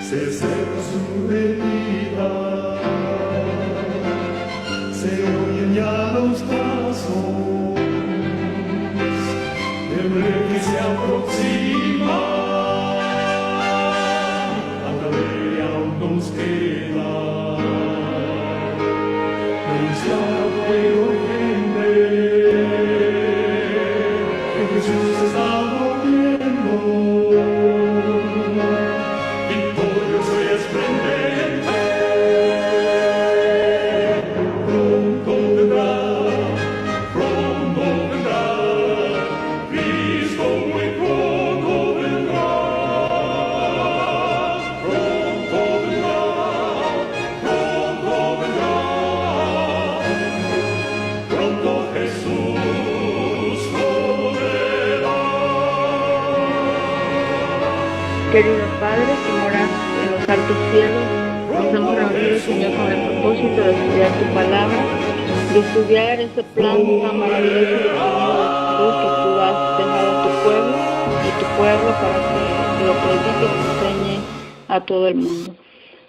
se seca su herida, se oyen ya los pasos del rey que se aproxima, hasta ver aún nos queda denunciar fuego urgente que Jesús está volviendo. Querido Padre, que moras en los altos cielos, nos hemos reunido, Señor, con el propósito de estudiar tu palabra, de estudiar ese plan tan maravilloso y definido de salud que tú has dejado a tu pueblo para que lo predique y lo enseñe a todo el mundo.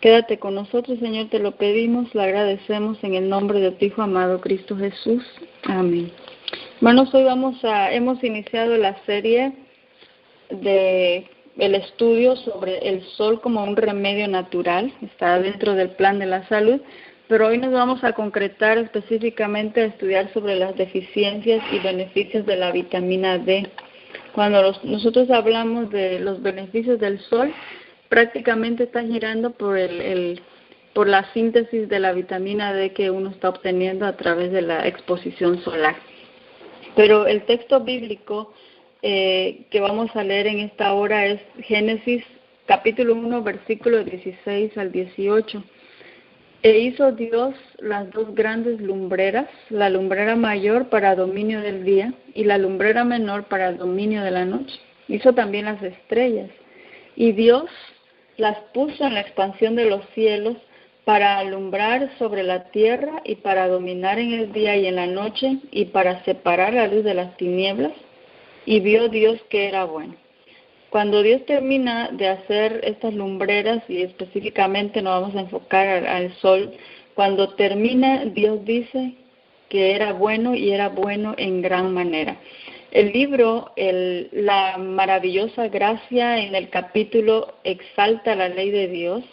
Quédate con nosotros, Señor, te lo pedimos, le agradecemos en el nombre de tu Hijo amado, Cristo Jesús. Amén. Hermanos, hoy hemos iniciado la serie de el estudio sobre el sol como un remedio natural, está dentro del plan de la salud, pero hoy nos vamos a concretar específicamente a estudiar sobre las deficiencias y beneficios de la vitamina D. Cuando nosotros hablamos de los beneficios del sol, prácticamente está girando por la síntesis de la vitamina D que uno está obteniendo a través de la exposición solar. Pero el texto bíblico que vamos a leer en esta hora es Génesis capítulo 1, versículos 16 al 18. E hizo Dios las dos grandes lumbreras, la lumbrera mayor para dominio del día y la lumbrera menor para el dominio de la noche. Hizo también las estrellas. Y Dios las puso en la expansión de los cielos para alumbrar sobre la tierra y para dominar en el día y en la noche y para separar la luz de las tinieblas. Y vio Dios que era bueno. Cuando Dios termina de hacer estas lumbreras, y específicamente nos vamos a enfocar al sol, cuando termina, Dios dice que era bueno y era bueno en gran manera. El libro, la maravillosa gracia, en el capítulo exalta la ley de Dios.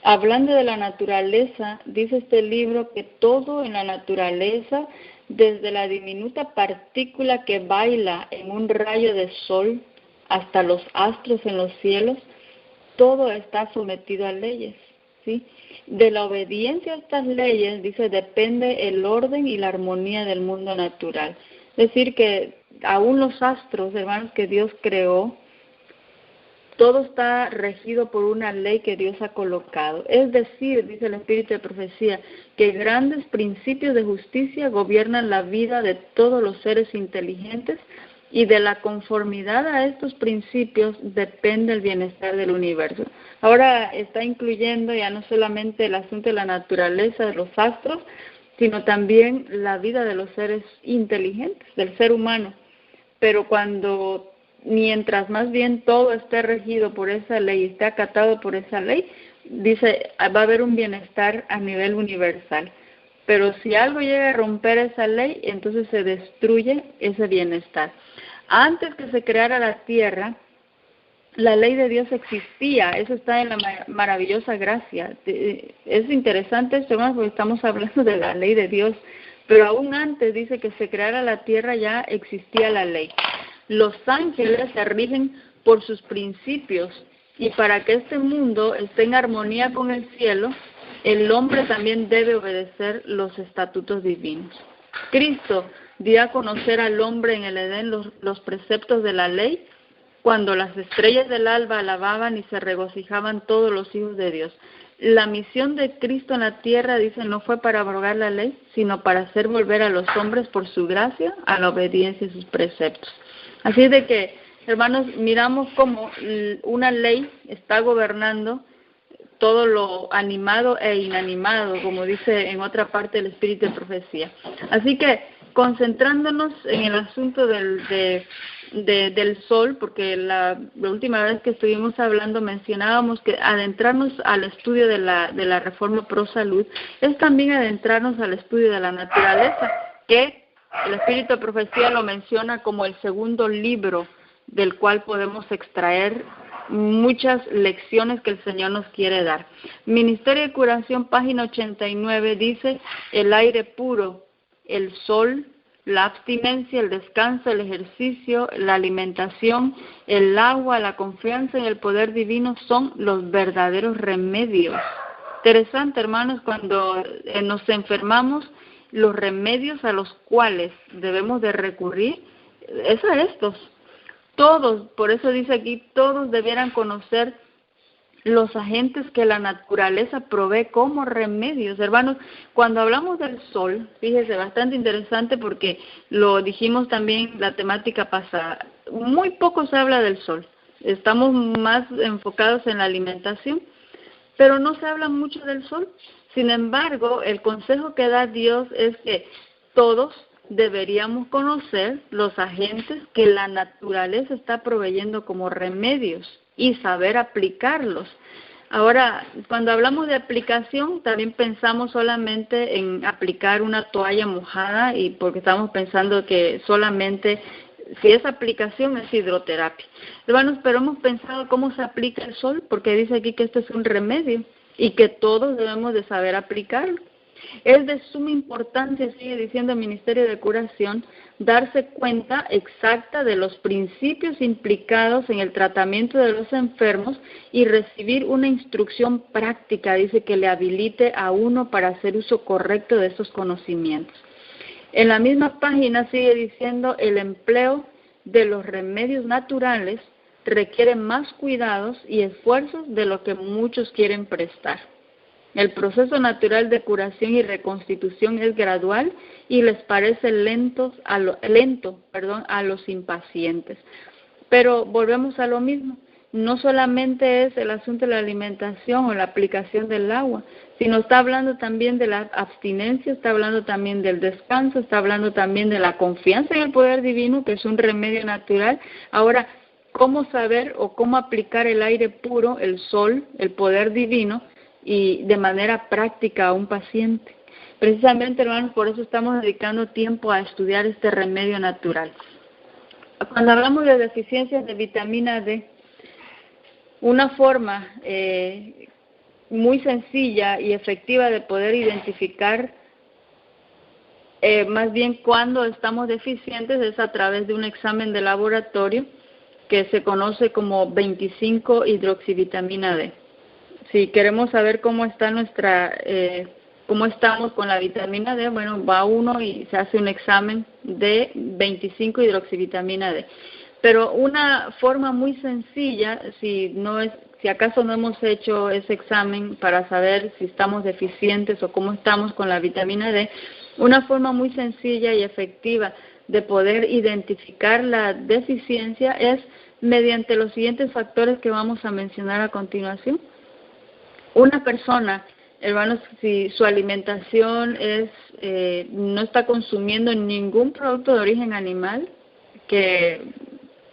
Hablando de la naturaleza, dice este libro que todo en la naturaleza, desde la diminuta partícula que baila en un rayo de sol hasta los astros en los cielos, todo está sometido a leyes, ¿sí? De la obediencia a estas leyes, dice, depende el orden y la armonía del mundo natural. Es decir, que aún los astros, hermanos, que Dios creó, todo está regido por una ley que Dios ha colocado. Es decir, dice el Espíritu de Profecía, que grandes principios de justicia gobiernan la vida de todos los seres inteligentes y de la conformidad a estos principios depende el bienestar del universo. Ahora está incluyendo ya no solamente el asunto de la naturaleza de los astros, sino también la vida de los seres inteligentes, del ser humano. Pero mientras más bien todo esté regido por esa ley, esté acatado por esa ley, dice, va a haber un bienestar a nivel universal. Pero si algo llega a romper esa ley, entonces se destruye ese bienestar. Antes que se creara la tierra, la ley de Dios existía, eso está en la maravillosa gracia. Es interesante esto, hermanos, porque estamos hablando de la ley de Dios, pero aún antes dice que se creara la tierra ya existía la ley. Los ángeles se rigen por sus principios y para que este mundo esté en armonía con el cielo, el hombre también debe obedecer los estatutos divinos. Cristo dio a conocer al hombre en el Edén los preceptos de la ley, cuando las estrellas del alba alababan y se regocijaban todos los hijos de Dios. La misión de Cristo en la tierra, dice, no fue para abrogar la ley, sino para hacer volver a los hombres por su gracia a la obediencia a sus preceptos. Así de que, hermanos, miramos cómo una ley está gobernando todo lo animado e inanimado, como dice en otra parte el Espíritu de Profecía. Así que, concentrándonos en el asunto de del sol, porque la última vez que estuvimos hablando mencionábamos que adentrarnos al estudio de la Reforma Pro Salud es también adentrarnos al estudio de la naturaleza, que el Espíritu de Profecía lo menciona como el segundo libro del cual podemos extraer muchas lecciones que el Señor nos quiere dar. Ministerio de Curación, página 89, dice: el aire puro, el sol, la abstinencia, el descanso, el ejercicio, la alimentación, el agua, la confianza en el poder divino son los verdaderos remedios. Interesante, hermanos, cuando nos enfermamos, los remedios a los cuales debemos de recurrir es a estos. Todos, por eso dice aquí, todos debieran conocer los agentes que la naturaleza provee como remedios. Hermanos, cuando hablamos del sol, fíjese, bastante interesante porque lo dijimos también la temática pasada, muy poco se habla del sol, estamos más enfocados en la alimentación, pero no se habla mucho del sol. Sin embargo, el consejo que da Dios es que todos deberíamos conocer los agentes que la naturaleza está proveyendo como remedios y saber aplicarlos. Ahora, cuando hablamos de aplicación, también pensamos solamente en aplicar una toalla mojada, y porque estamos pensando que solamente si esa aplicación es hidroterapia. Hermanos, pero hemos pensado cómo se aplica el sol, porque dice aquí que este es un remedio y que todos debemos de saber aplicarlo. Es de suma importancia, sigue diciendo el Ministerio de Curación, darse cuenta exacta de los principios implicados en el tratamiento de los enfermos y recibir una instrucción práctica, dice, que le habilite a uno para hacer uso correcto de esos conocimientos. En la misma página sigue diciendo: el empleo de los remedios naturales requiere más cuidados y esfuerzos de lo que muchos quieren prestar. El proceso natural de curación y reconstitución es gradual y les parece lento a los impacientes. Pero volvemos a lo mismo, no solamente es el asunto de la alimentación o la aplicación del agua, sino está hablando también de la abstinencia, está hablando también del descanso, está hablando también de la confianza en el poder divino, que es un remedio natural. Ahora, ¿cómo saber o cómo aplicar el aire puro, el sol, el poder divino, y de manera práctica a un paciente? Precisamente, hermanos, por eso estamos dedicando tiempo a estudiar este remedio natural. Cuando hablamos de deficiencias de vitamina D, una forma muy sencilla y efectiva de poder identificar más bien cuando estamos deficientes es a través de un examen de laboratorio que se conoce como 25-hidroxivitamina D. Si queremos saber cómo está cómo estamos con la vitamina D, bueno, va uno y se hace un examen de 25-hidroxivitamina D. Pero una forma muy sencilla, si acaso no hemos hecho ese examen para saber si estamos deficientes o cómo estamos con la vitamina D, una forma muy sencilla y efectiva de poder identificar la deficiencia es mediante los siguientes factores que vamos a mencionar a continuación. Una persona, hermanos, si su alimentación no está consumiendo ningún producto de origen animal, que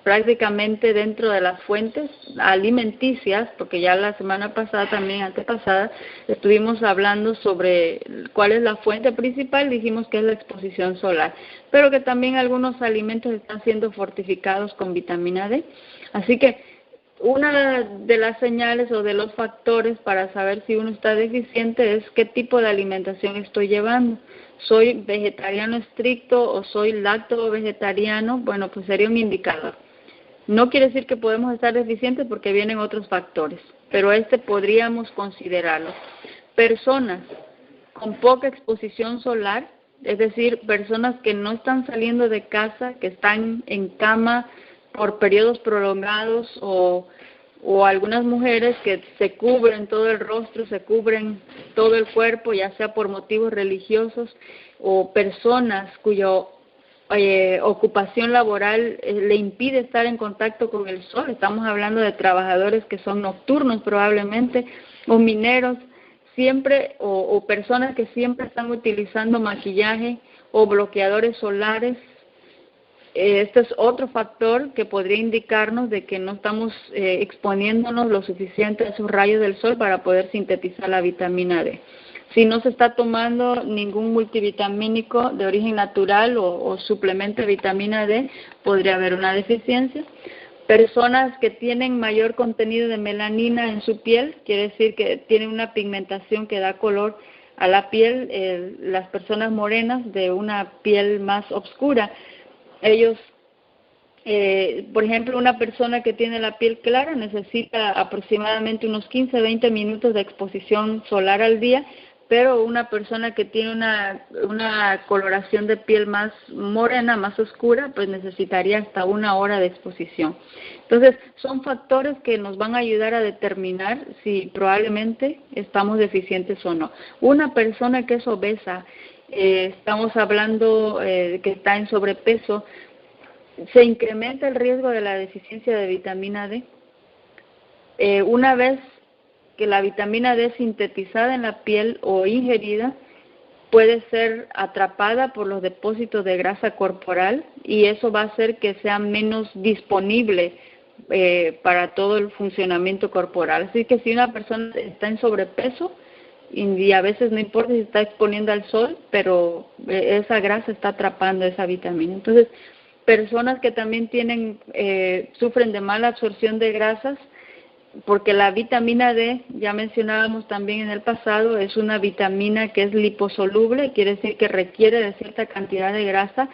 prácticamente dentro de las fuentes alimenticias, porque ya la semana pasada, también antepasada, estuvimos hablando sobre cuál es la fuente principal, dijimos que es la exposición solar, pero que también algunos alimentos están siendo fortificados con vitamina D. Así que una de las señales o de los factores para saber si uno está deficiente es qué tipo de alimentación estoy llevando. ¿Soy vegetariano estricto o soy lacto-vegetariano? Bueno, pues sería un indicador. No quiere decir que podemos estar deficientes porque vienen otros factores, pero podríamos considerarlo. Personas con poca exposición solar, es decir, personas que no están saliendo de casa, que están en cama por periodos prolongados, o algunas mujeres que se cubren todo el rostro, se cubren todo el cuerpo, ya sea por motivos religiosos, o personas cuya ocupación laboral le impide estar en contacto con el sol. Estamos hablando de trabajadores que son nocturnos probablemente, o mineros, siempre, o personas que siempre están utilizando maquillaje o bloqueadores solares. Este es otro factor que podría indicarnos de que no estamos exponiéndonos lo suficiente a esos rayos del sol para poder sintetizar la vitamina D. Si no se está tomando ningún multivitamínico de origen natural o suplemento de vitamina D, podría haber una deficiencia. Personas que tienen mayor contenido de melanina en su piel, quiere decir que tienen una pigmentación que da color a la piel, las personas morenas de una piel más oscura. Ellos, por ejemplo, una persona que tiene la piel clara necesita aproximadamente unos 15-20 minutos de exposición solar al día, pero una persona que tiene una coloración de piel más morena, más oscura, pues necesitaría hasta 1 hora de exposición. Entonces, son factores que nos van a ayudar a determinar si probablemente estamos deficientes o no. Una persona que es obesa, estamos hablando que está en sobrepeso, se incrementa el riesgo de la deficiencia de vitamina D. Una vez que la vitamina D sintetizada en la piel o ingerida puede ser atrapada por los depósitos de grasa corporal y eso va a hacer que sea menos disponible para todo el funcionamiento corporal. Así que si una persona está en sobrepeso, y a veces no importa si está exponiendo al sol, pero esa grasa está atrapando esa vitamina. Entonces, personas que también sufren de mala absorción de grasas, porque la vitamina D, ya mencionábamos también en el pasado, es una vitamina que es liposoluble, quiere decir que requiere de cierta cantidad de grasa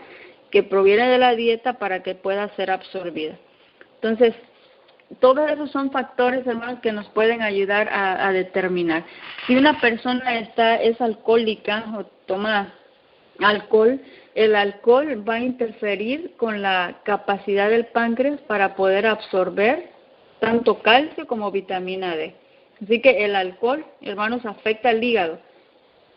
que proviene de la dieta para que pueda ser absorbida. Entonces, todos esos son factores, hermanos, que nos pueden ayudar a determinar. Si una persona es alcohólica o toma alcohol, el alcohol va a interferir con la capacidad del páncreas para poder absorber tanto calcio como vitamina D. Así que el alcohol, hermanos, afecta al hígado,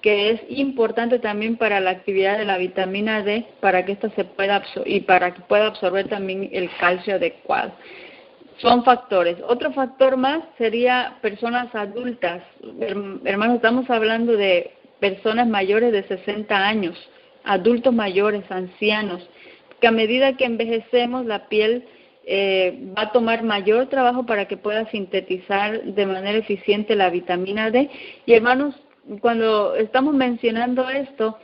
que es importante también para la actividad de la vitamina D, para que ésta se pueda absorber y para que pueda absorber también el calcio adecuado. Son factores. Otro factor más sería personas adultas. Hermanos, estamos hablando de personas mayores de 60 años, adultos mayores, ancianos, que a medida que envejecemos la piel va a tomar mayor trabajo para que pueda sintetizar de manera eficiente la vitamina D. Y hermanos, cuando estamos mencionando esto,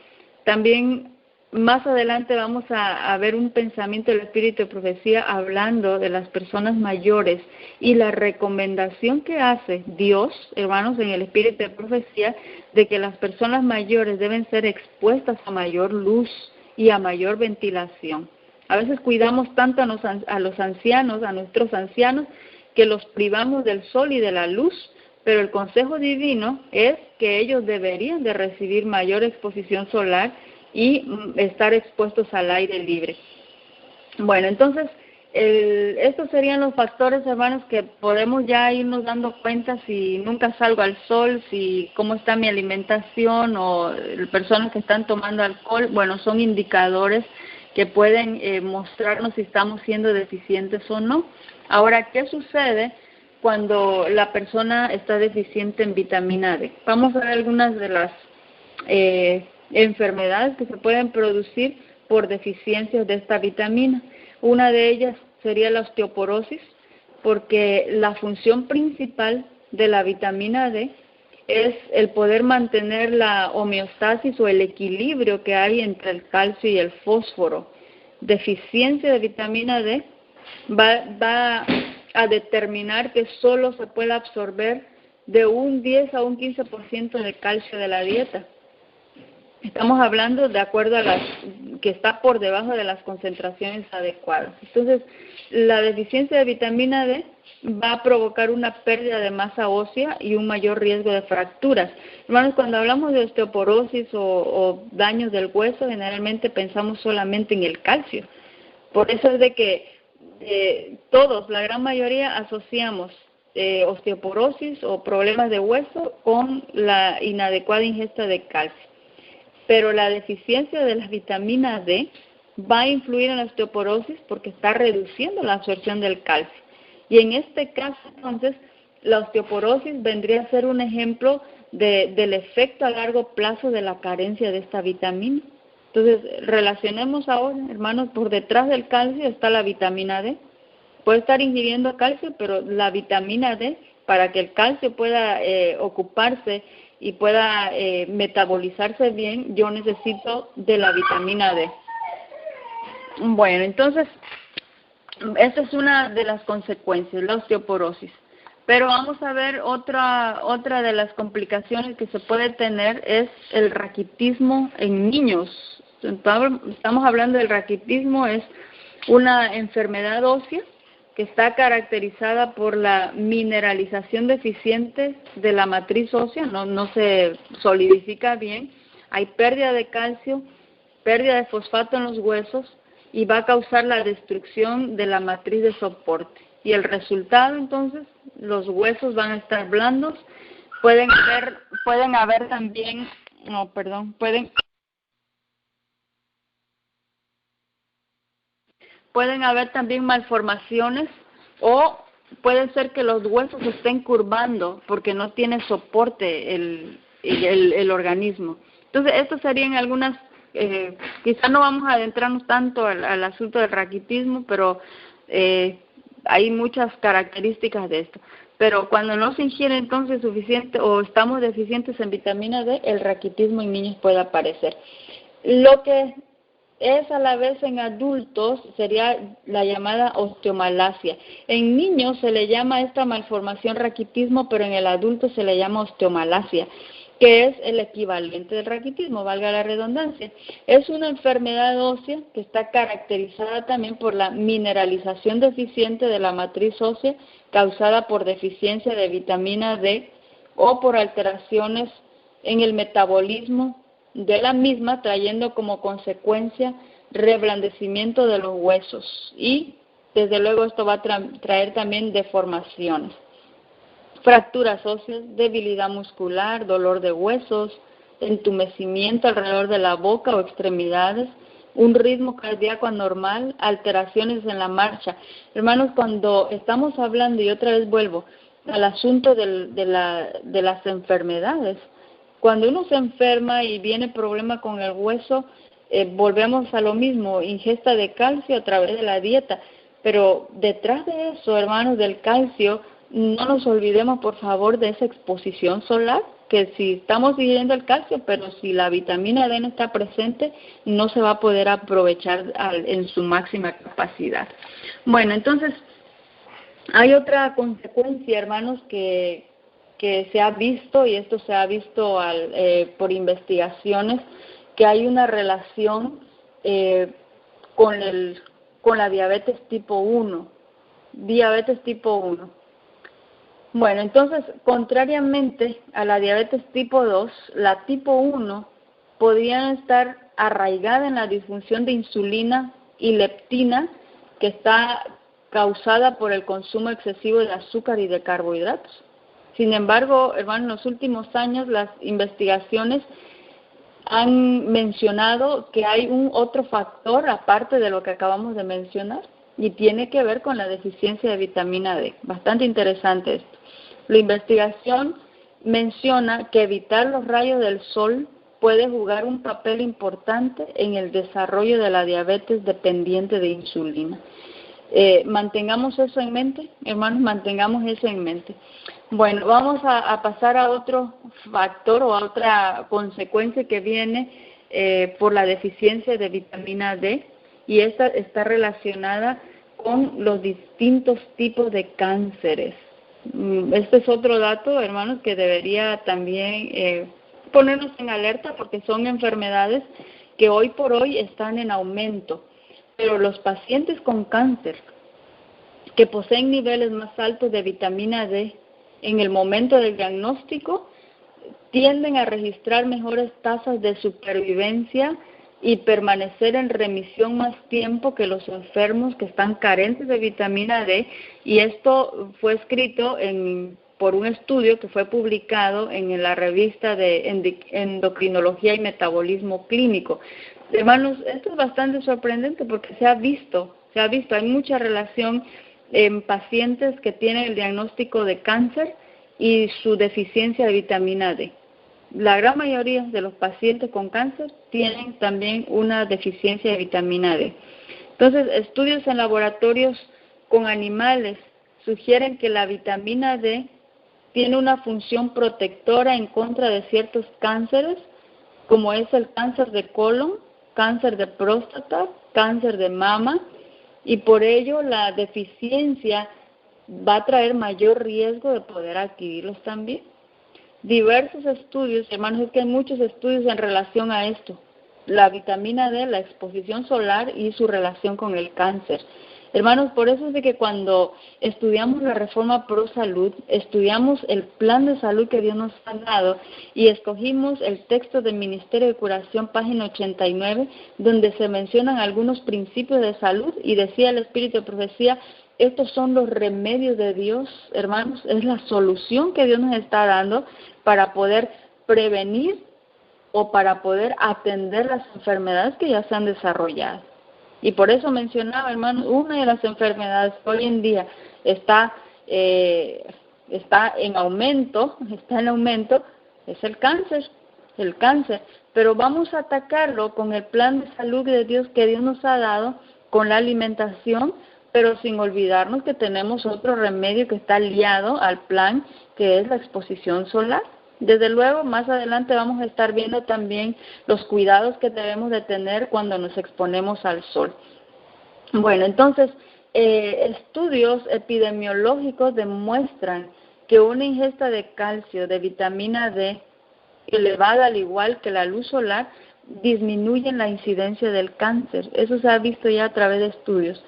también más adelante vamos a ver un pensamiento del Espíritu de Profecía hablando de las personas mayores y la recomendación que hace Dios, hermanos, en el Espíritu de Profecía, de que las personas mayores deben ser expuestas a mayor luz y a mayor ventilación. A veces cuidamos tanto a los ancianos, a nuestros ancianos, que los privamos del sol y de la luz, pero el consejo divino es que ellos deberían de recibir mayor exposición solar y estar expuestos al aire libre. Bueno, entonces, estos serían los factores, hermanos, que podemos ya irnos dando cuenta si nunca salgo al sol, si cómo está mi alimentación o personas que están tomando alcohol. Bueno, son indicadores que pueden mostrarnos si estamos siendo deficientes o no. Ahora, ¿qué sucede cuando la persona está deficiente en vitamina D? Vamos a ver algunas de las enfermedades que se pueden producir por deficiencias de esta vitamina. Una de ellas sería la osteoporosis, porque la función principal de la vitamina D es el poder mantener la homeostasis o el equilibrio que hay entre el calcio y el fósforo. Deficiencia de vitamina D va a determinar que solo se pueda absorber de un 10 a un 15% del calcio de la dieta. Estamos hablando de acuerdo a que está por debajo de las concentraciones adecuadas. Entonces, la deficiencia de vitamina D va a provocar una pérdida de masa ósea y un mayor riesgo de fracturas. Hermanos, cuando hablamos de osteoporosis o daños del hueso, generalmente pensamos solamente en el calcio. Por eso es de que todos, la gran mayoría, asociamos osteoporosis o problemas de hueso con la inadecuada ingesta de calcio. Pero la deficiencia de la vitamina D va a influir en la osteoporosis porque está reduciendo la absorción del calcio. Y en este caso, entonces, la osteoporosis vendría a ser un ejemplo del efecto a largo plazo de la carencia de esta vitamina. Entonces, relacionemos ahora, hermanos, por detrás del calcio está la vitamina D. Puede estar ingiriendo calcio, pero la vitamina D, para que el calcio pueda ocuparse y pueda metabolizarse bien, yo necesito de la vitamina D. Bueno, entonces, esta es una de las consecuencias, la osteoporosis. Pero vamos a ver otra de las complicaciones que se puede tener es el raquitismo en niños. Estamos hablando del raquitismo, es una enfermedad ósea que está caracterizada por la mineralización deficiente de la matriz ósea, no se solidifica bien, hay pérdida de calcio, pérdida de fosfato en los huesos y va a causar la destrucción de la matriz de soporte. Y el resultado, entonces, los huesos van a estar blandos, pueden haber también, pueden haber también malformaciones o puede ser que los huesos estén curvando porque no tiene soporte el organismo. Entonces, estas serían algunas, quizás no vamos a adentrarnos tanto al asunto del raquitismo, pero hay muchas características de esto. Pero cuando no se ingiere entonces suficiente o estamos deficientes en vitamina D, el raquitismo en niños puede aparecer. Lo que es a la vez en adultos sería la llamada osteomalacia. En niños se le llama esta malformación raquitismo, pero en el adulto se le llama osteomalacia, que es el equivalente del raquitismo, valga la redundancia. Es una enfermedad ósea que está caracterizada también por la mineralización deficiente de la matriz ósea causada por deficiencia de vitamina D o por alteraciones en el metabolismo de la misma, trayendo como consecuencia reblandecimiento de los huesos y desde luego esto va a traer también deformaciones, fracturas óseas, debilidad muscular, dolor de huesos, entumecimiento alrededor de la boca o extremidades, un ritmo cardíaco anormal, alteraciones en la marcha. Hermanos, cuando estamos hablando, y otra vez vuelvo al asunto de las enfermedades, cuando uno se enferma y viene problema con el hueso, volvemos a lo mismo, ingesta de calcio a través de la dieta. Pero detrás de eso, hermanos, del calcio, no nos olvidemos, por favor, de esa exposición solar, que si estamos ingiriendo el calcio, pero si la vitamina D no está presente, no se va a poder aprovechar en su máxima capacidad. Bueno, entonces, hay otra consecuencia, hermanos, que se ha visto, y esto se ha visto por investigaciones, que hay una relación con la diabetes tipo 1. Diabetes tipo 1. Bueno, entonces, contrariamente a la diabetes tipo 2, la tipo 1 podría estar arraigada en la disfunción de insulina y leptina que está causada por el consumo excesivo de azúcar y de carbohidratos. Sin embargo, hermanos, en los últimos años las investigaciones han mencionado que hay un otro factor aparte de lo que acabamos de mencionar y tiene que ver con la deficiencia de vitamina D. Bastante interesante esto. La investigación menciona que evitar los rayos del sol puede jugar un papel importante en el desarrollo de la diabetes dependiente de insulina. Mantengamos eso en mente, hermanos, mantengamos eso en mente. Bueno, vamos a pasar a otro factor o a otra consecuencia que viene por la deficiencia de vitamina D, y esta está relacionada con los distintos tipos de cánceres. Este es otro dato, hermanos, que debería también ponernos en alerta porque son enfermedades que hoy por hoy están en aumento. Pero los pacientes con cáncer que poseen niveles más altos de vitamina D en el momento del diagnóstico tienden a registrar mejores tasas de supervivencia y permanecer en remisión más tiempo que los enfermos que están carentes de vitamina D, y esto fue escrito por un estudio que fue publicado en la revista de Endocrinología y Metabolismo Clínico. Hermanos, esto es bastante sorprendente porque se ha visto, hay mucha relación en pacientes que tienen el diagnóstico de cáncer y su deficiencia de vitamina D. la gran mayoría de los pacientes con cáncer tienen también una deficiencia de vitamina D. Entonces, estudios en laboratorios con animales sugieren que la vitamina D tiene una función protectora en contra de ciertos cánceres, como es el cáncer de colon, cáncer de próstata, cáncer de mama, y por ello la deficiencia va a traer mayor riesgo de poder adquirirlos también. Diversos estudios, hermanos, es que hay muchos estudios en relación a esto, la vitamina D, la exposición solar y su relación con el cáncer. Hermanos, por eso es de que cuando estudiamos la Reforma Pro Salud, estudiamos el plan de salud que Dios nos ha dado y escogimos el texto del Ministerio de Curación, página 89, donde se mencionan algunos principios de salud y decía el Espíritu de Profecía, estos son los remedios de Dios, hermanos, es la solución que Dios nos está dando para poder prevenir o para poder atender las enfermedades que ya se han desarrollado. Y por eso mencionaba, hermanos, una de las enfermedades que hoy en día está en aumento, es el cáncer. Pero vamos a atacarlo con el plan de salud de Dios que Dios nos ha dado, con la alimentación, pero sin olvidarnos que tenemos otro remedio que está liado al plan, que es la exposición solar. Desde luego, más adelante vamos a estar viendo también los cuidados que debemos de tener cuando nos exponemos al sol. Bueno, entonces, estudios epidemiológicos demuestran que una ingesta de calcio, de vitamina D, elevada al igual que la luz solar, disminuyen la incidencia del cáncer. Eso se ha visto ya a través de estudios.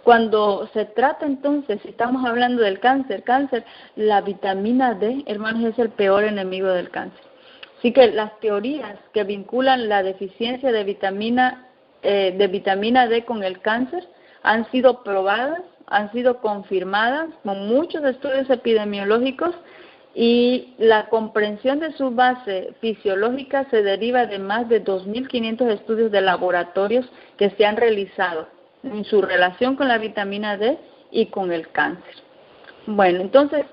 Cuando se trata entonces, si estamos hablando del cáncer, la vitamina D, hermanos, es el peor enemigo del cáncer. Así que las teorías que vinculan la deficiencia de vitamina D con el cáncer han sido probadas, han sido confirmadas con muchos estudios epidemiológicos y la comprensión de su base fisiológica se deriva de más de 2.500 estudios de laboratorios que se han realizado en su relación con la vitamina D y con el cáncer. Bueno, entonces,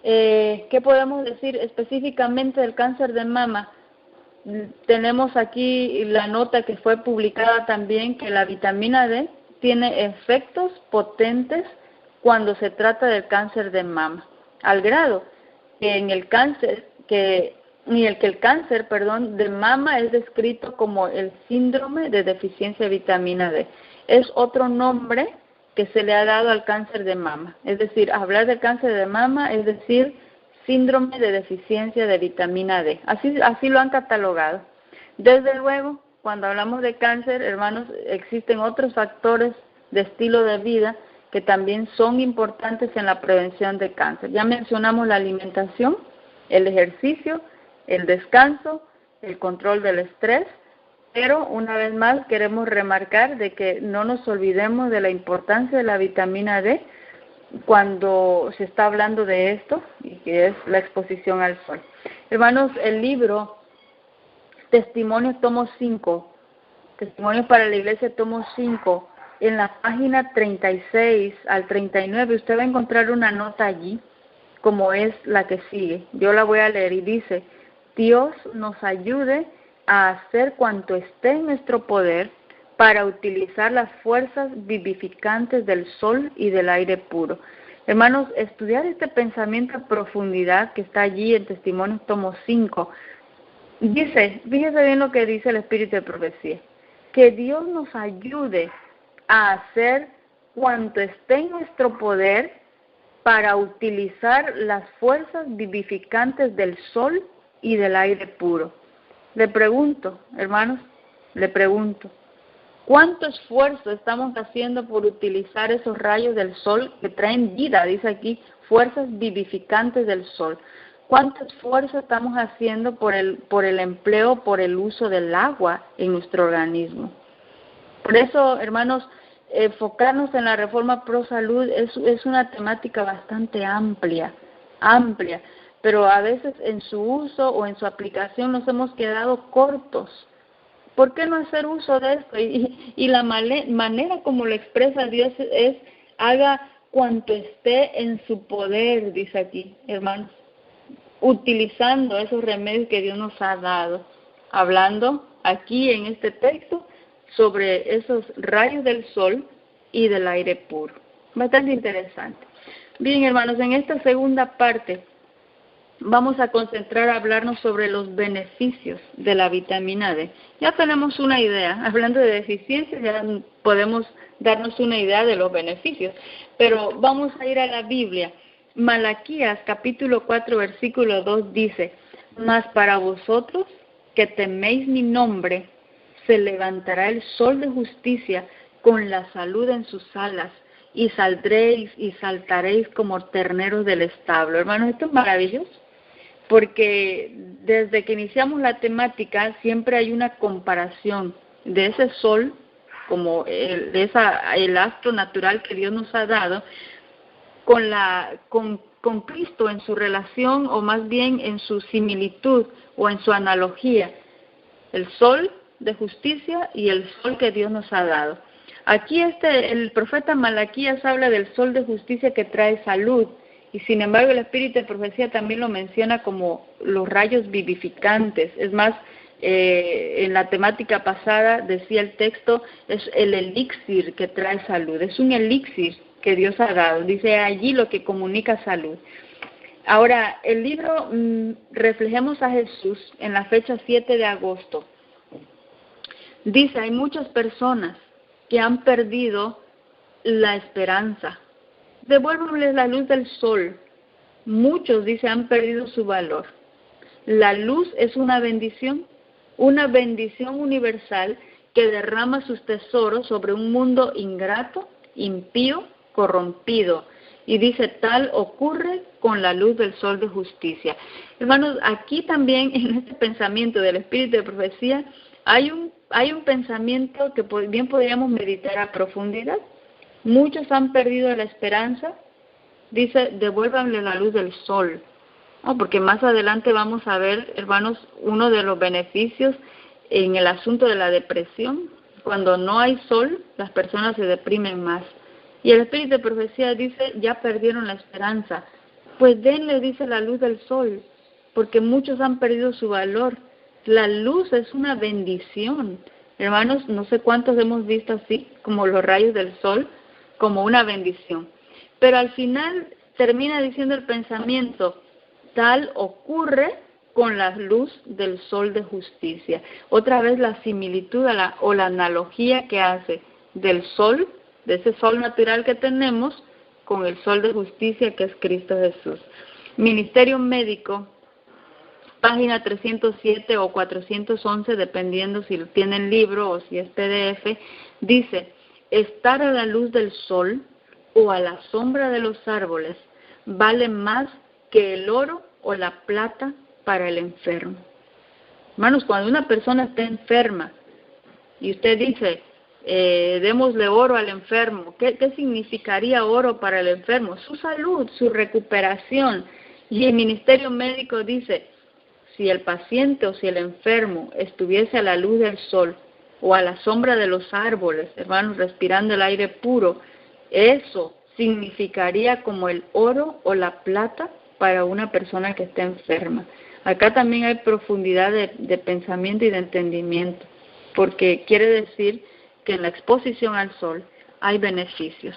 ¿qué podemos decir específicamente del cáncer de mama? Tenemos aquí la nota que fue publicada también, que la vitamina D tiene efectos potentes cuando se trata del cáncer de mama, al grado que el cáncer de mama es descrito como el síndrome de deficiencia de vitamina D. Es otro nombre que se le ha dado al cáncer de mama. Es decir, hablar del cáncer de mama es decir, síndrome de deficiencia de vitamina D. Así lo han catalogado. Desde luego, cuando hablamos de cáncer, hermanos, existen otros factores de estilo de vida que también son importantes en la prevención de cáncer. Ya mencionamos la alimentación, el ejercicio, el descanso, el control del estrés, pero una vez más queremos remarcar de que no nos olvidemos de la importancia de la vitamina D cuando se está hablando de esto, y que es la exposición al sol. Hermanos, el libro Testimonios tomo 5, Testimonios para la Iglesia tomo 5, en la página 36 al 39, usted va a encontrar una nota allí, como es la que sigue. Yo la voy a leer y dice: Dios nos ayude a hacer cuanto esté en nuestro poder para utilizar las fuerzas vivificantes del sol y del aire puro. Hermanos, estudiar este pensamiento a profundidad que está allí en Testimonios tomo 5, dice, fíjese bien lo que dice el Espíritu de Profecía, que Dios nos ayude a hacer cuanto esté en nuestro poder para utilizar las fuerzas vivificantes del sol y del aire puro. Le pregunto, hermanos, ¿cuánto esfuerzo estamos haciendo por utilizar esos rayos del sol que traen vida? Dice aquí, fuerzas vivificantes del sol. ¿Cuánto esfuerzo estamos haciendo por el empleo, por el uso del agua en nuestro organismo? Por eso, hermanos, enfocarnos en la Reforma Pro Salud es una temática bastante amplia, pero a veces en su uso o en su aplicación nos hemos quedado cortos. ¿Por qué no hacer uso de esto? Y la manera como lo expresa Dios es: haga cuanto esté en su poder, dice aquí, hermanos. utilizando esos remedios que Dios nos ha dado, hablando aquí en este texto sobre esos rayos del sol y del aire puro. Bastante interesante. Bien, hermanos, en esta segunda parte vamos a concentrar a hablarnos sobre los beneficios de la vitamina D. Ya tenemos una idea, hablando de deficiencias, ya podemos darnos una idea de los beneficios, pero vamos a ir a la Biblia. Malaquías capítulo 4 versículo 2 dice: mas para vosotros que teméis mi nombre, se levantará el sol de justicia con la salud en sus alas, y saldréis y saltaréis como terneros del establo. Hermanos, esto es maravilloso, porque desde que iniciamos la temática siempre hay una comparación de ese sol, como el astro natural que Dios nos ha dado, con Cristo en su relación, o más bien en su similitud o en su analogía, el sol de justicia y el sol que Dios nos ha dado. Aquí el profeta Malaquías habla del sol de justicia que trae salud, y sin embargo el espíritu de profecía también lo menciona como los rayos vivificantes. Es más, en la temática pasada decía el texto, es el elixir que trae salud, es un elixir que Dios ha dado, dice allí lo que comunica salud. Ahora, el libro Reflejemos a Jesús, en la fecha 7 de agosto, dice, hay muchas personas que han perdido la esperanza. Devuélvanles la luz del sol. Muchos, dice, han perdido su valor. La luz es una bendición universal que derrama sus tesoros sobre un mundo ingrato, impío, corrompido. Y dice, tal ocurre con la luz del sol de justicia. Hermanos, aquí también en este pensamiento del espíritu de profecía hay un pensamiento que bien podríamos meditar a profundidad. Muchos han perdido la esperanza. Dice, devuélvanle la luz del sol. Porque más adelante vamos a ver, hermanos, uno de los beneficios en el asunto de la depresión. Cuando no hay sol, las personas se deprimen más. Y el espíritu de profecía dice, ya perdieron la esperanza. Pues denle, dice, la luz del sol, porque muchos han perdido su valor. La luz es una bendición. Hermanos, no sé cuántos hemos visto así, como los rayos del sol, como una bendición. Pero al final termina diciendo el pensamiento, tal ocurre con la luz del sol de justicia. Otra vez la similitud o la analogía que hace del sol, de ese sol natural que tenemos, con el sol de justicia que es Cristo Jesús. Ministerio Médico, página 307 o 411, dependiendo si tienen libro o si es PDF, dice, estar a la luz del sol o a la sombra de los árboles vale más que el oro o la plata para el enfermo. Hermanos, cuando una persona está enferma y usted dice, démosle oro al enfermo, ¿qué significaría oro para el enfermo? Su salud, su recuperación. Y el Ministerio Médico dice, si el paciente o si el enfermo estuviese a la luz del sol o a la sombra de los árboles, hermanos, respirando el aire puro, eso significaría como el oro o la plata para una persona que está enferma. Acá también hay profundidad de pensamiento y de entendimiento, porque quiere decir que en la exposición al sol hay beneficios.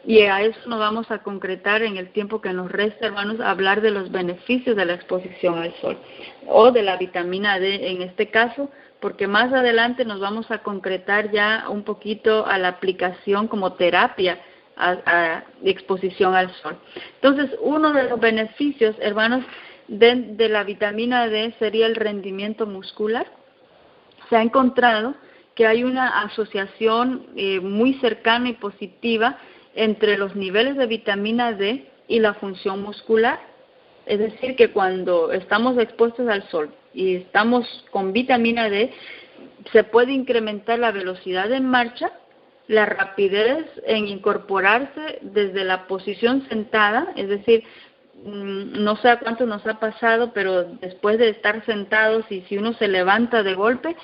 Y a eso nos vamos a concretar en el tiempo que nos resta, hermanos, hablar de los beneficios de la exposición al sol, o de la vitamina D en este caso, porque más adelante nos vamos a concretar ya un poquito a la aplicación como terapia a exposición al sol. Entonces, uno de los beneficios, hermanos, de la vitamina D sería el rendimiento muscular. Se ha encontrado que hay una asociación muy cercana y positiva entre los niveles de vitamina D y la función muscular. Es decir, que cuando estamos expuestos al sol y estamos con vitamina D, se puede incrementar la velocidad de marcha, la rapidez en incorporarse desde la posición sentada, es decir, no sé a cuánto nos ha pasado, pero después de estar sentados y si uno se levanta de golpe,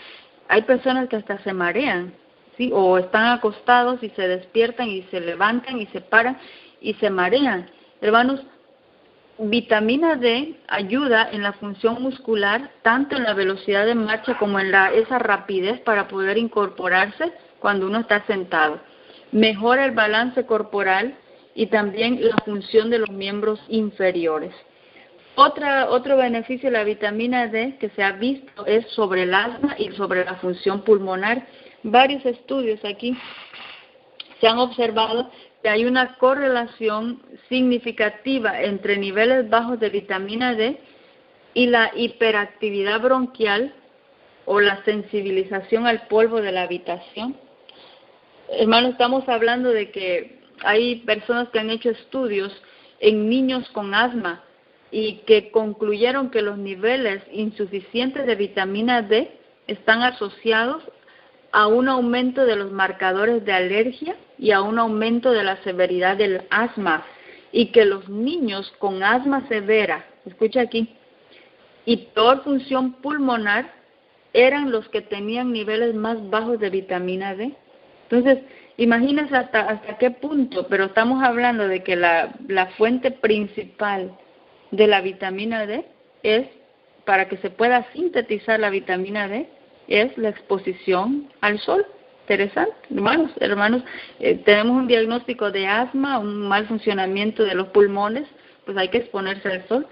hay personas que hasta se marean, ¿sí? O están acostados y se despiertan y se levantan y se paran y se marean. Hermanos, vitamina D ayuda en la función muscular, tanto en la velocidad de marcha como en esa rapidez para poder incorporarse cuando uno está sentado. Mejora el balance corporal y también la función de los miembros inferiores. Otro beneficio de la vitamina D que se ha visto es sobre el asma y sobre la función pulmonar. Varios estudios aquí se han observado que hay una correlación significativa entre niveles bajos de vitamina D y la hiperactividad bronquial o la sensibilización al polvo de la habitación. Hermano, estamos hablando de que hay personas que han hecho estudios en niños con asma y que concluyeron que los niveles insuficientes de vitamina D están asociados a un aumento de los marcadores de alergia y a un aumento de la severidad del asma, y que los niños con asma severa, escucha aquí, y peor función pulmonar eran los que tenían niveles más bajos de vitamina D. Entonces, imagínense hasta qué punto, pero estamos hablando de que la fuente principal de la vitamina D es, para que se pueda sintetizar la vitamina D, es la exposición al sol. Interesante, hermanos, tenemos un diagnóstico de asma, un mal funcionamiento de los pulmones, pues hay que exponerse al sol.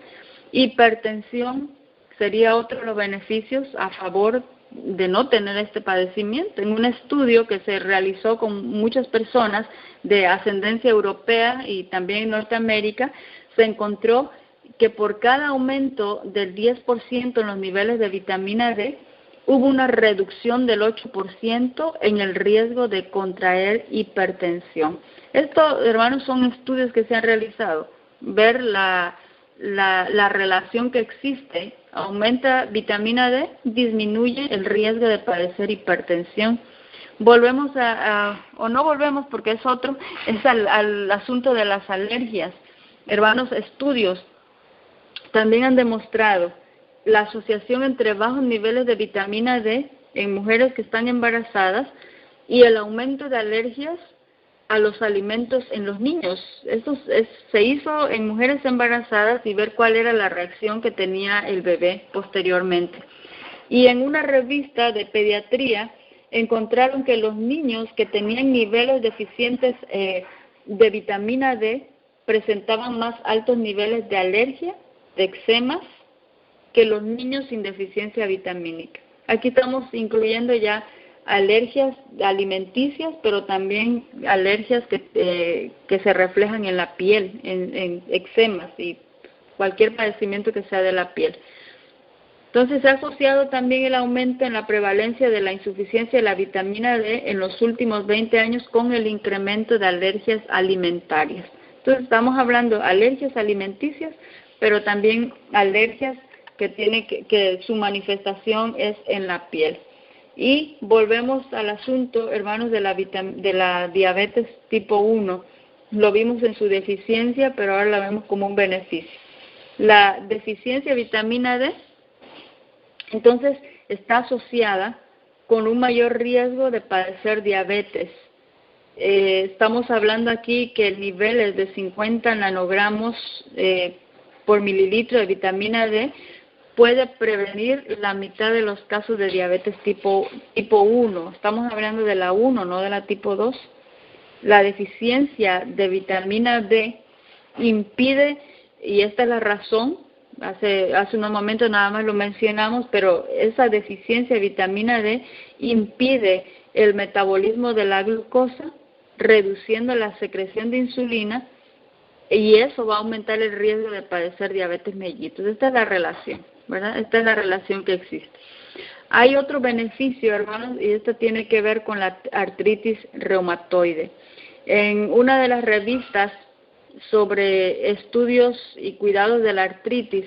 Hipertensión sería otro de los beneficios a favor de no tener este padecimiento. En un estudio que se realizó con muchas personas de ascendencia europea y también en Norteamérica, se encontró que por cada aumento del 10% en los niveles de vitamina D, hubo una reducción del 8% en el riesgo de contraer hipertensión. Esto, hermanos, son estudios que se han realizado. Ver la relación que existe, aumenta vitamina D, disminuye el riesgo de padecer hipertensión. Volvemos o no volvemos porque es otro, es al asunto de las alergias. Hermanos, estudios también han demostrado la asociación entre bajos niveles de vitamina D en mujeres que están embarazadas y el aumento de alergias a los alimentos en los niños. Esto se hizo en mujeres embarazadas y ver cuál era la reacción que tenía el bebé posteriormente. Y en una revista de pediatría encontraron que los niños que tenían niveles deficientes de vitamina D presentaban más altos niveles de alergia, de eczemas, que los niños sin deficiencia vitamínica. Aquí estamos incluyendo ya alergias alimenticias, pero también alergias que se reflejan en la piel, en eczemas y cualquier padecimiento que sea de la piel. Entonces se ha asociado también el aumento en la prevalencia de la insuficiencia de la vitamina D en los últimos 20 años con el incremento de alergias alimentarias. Entonces estamos hablando de alergias alimenticias, pero también alergias que su manifestación es en la piel. Y volvemos al asunto, hermanos, de la diabetes tipo 1. Lo vimos en su deficiencia, pero ahora la vemos como un beneficio. La deficiencia de vitamina D, entonces, está asociada con un mayor riesgo de padecer diabetes. Estamos hablando aquí que el nivel es de 50 nanogramos por mililitro de vitamina D puede prevenir la mitad de los casos de diabetes tipo 1. Estamos hablando de la 1, no de la tipo 2. La deficiencia de vitamina D impide, y esta es la razón, hace unos momentos nada más lo mencionamos, pero esa deficiencia de vitamina D impide el metabolismo de la glucosa, reduciendo la secreción de insulina, y eso va a aumentar el riesgo de padecer diabetes mellitus. Esta es la relación, ¿verdad? Esta es la relación que existe. Hay otro beneficio, hermanos, y esto tiene que ver con la artritis reumatoide. En una de las revistas sobre estudios y cuidados de la artritis,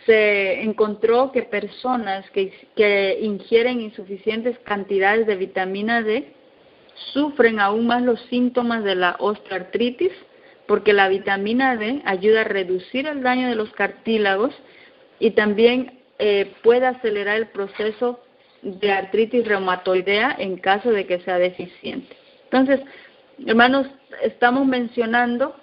se encontró que personas que ingieren insuficientes cantidades de vitamina D sufren aún más los síntomas de la osteoartritis, porque la vitamina D ayuda a reducir el daño de los cartílagos y también puede acelerar el proceso de artritis reumatoidea en caso de que sea deficiente. Entonces, hermanos, estamos mencionando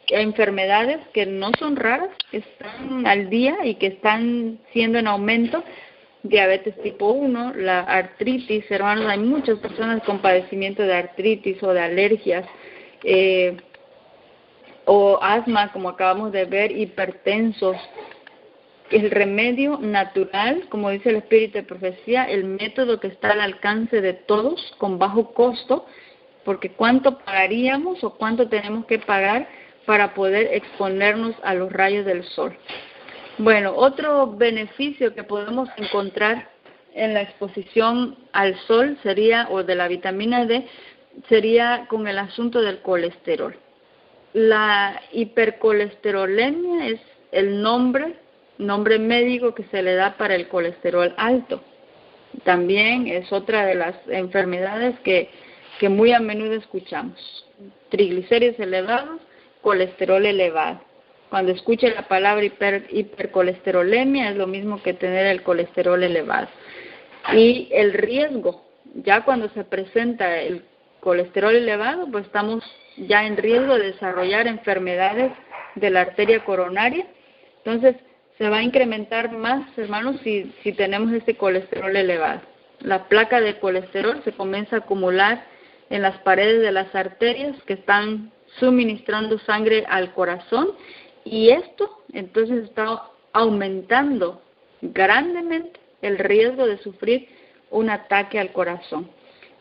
enfermedades que no son raras, que están al día y que están siendo en aumento. Diabetes tipo 1, la artritis, hermanos, hay muchas personas con padecimiento de artritis o de alergias, o asma, como acabamos de ver, hipertensos. El remedio natural, como dice el Espíritu de Profecía, el método que está al alcance de todos con bajo costo, porque ¿cuánto pagaríamos o cuánto tenemos que pagar para poder exponernos a los rayos del sol? Bueno, otro beneficio que podemos encontrar en la exposición al sol sería, o de la vitamina D, sería con el asunto del colesterol. La hipercolesterolemia es el nombre médico que se le da para el colesterol alto. También es otra de las enfermedades que muy a menudo escuchamos. Triglicéridos elevados, colesterol elevado. Cuando escuche la palabra hipercolesterolemia es lo mismo que tener el colesterol elevado. Y el riesgo, ya cuando se presenta el colesterol elevado, pues estamos ya en riesgo de desarrollar enfermedades de la arteria coronaria. Entonces, se va a incrementar más, hermanos, si tenemos este colesterol elevado. La placa de colesterol se comienza a acumular en las paredes de las arterias que están suministrando sangre al corazón, y esto entonces está aumentando grandemente el riesgo de sufrir un ataque al corazón.